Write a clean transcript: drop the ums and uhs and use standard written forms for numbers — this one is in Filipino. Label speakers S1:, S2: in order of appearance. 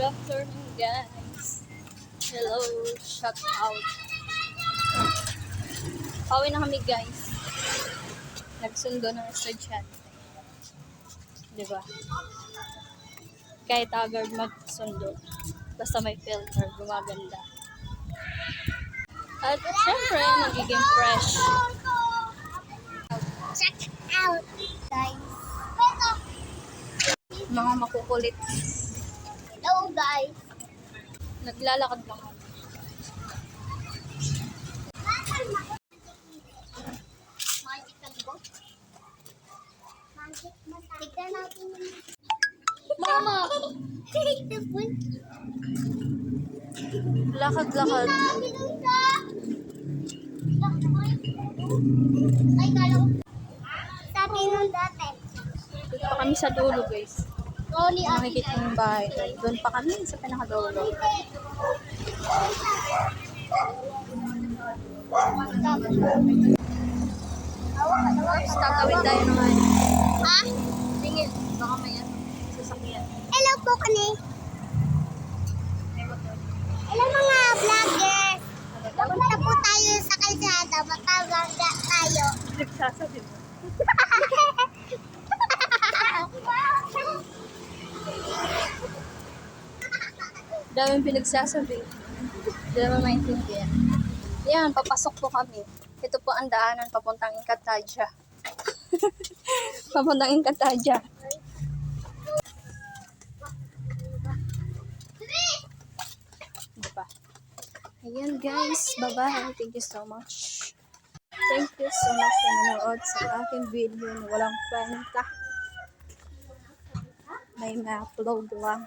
S1: afternoon, guys. Hello, shout out. Pauwi na kami, guys. Nagsundo ng estudyante. Diba? Kahit agad magsundo. Basta may filter, gumaganda. At syempre, magiging fresh.
S2: Check out, guys.
S1: Mga makukulit.
S2: Hello, guys.
S1: Naglalakad lang kami.
S2: Tignan natin.
S1: Mama! Lakad-lakad.
S2: Ay, kala ko. Sabi nung dati.
S1: Doon pa kami sa dulo, guys.
S2: Rolly up.
S1: Nakikita yung bahay. Doon pa kami sa pinakadulo. Guys, tatawid tayo naman.
S2: Ha?
S1: Tingin, baka may sasakyan.
S2: Hello po kani. Hello mga vloggers. Pupunta po tayo sa kalsada. Mataganda tayo.
S1: Nagsasabi mo. Daming pinagsasabi. Hindi naman maintindihan. Yan, papasok po kami. Ito po ang daanan papuntang Incatadia. Papuntang Incatadia. Diba? Ayan guys, bye-bye. Thank you so much. Thank you so much sa nanood sa aking video na walang kwenta. May ma-upload lang.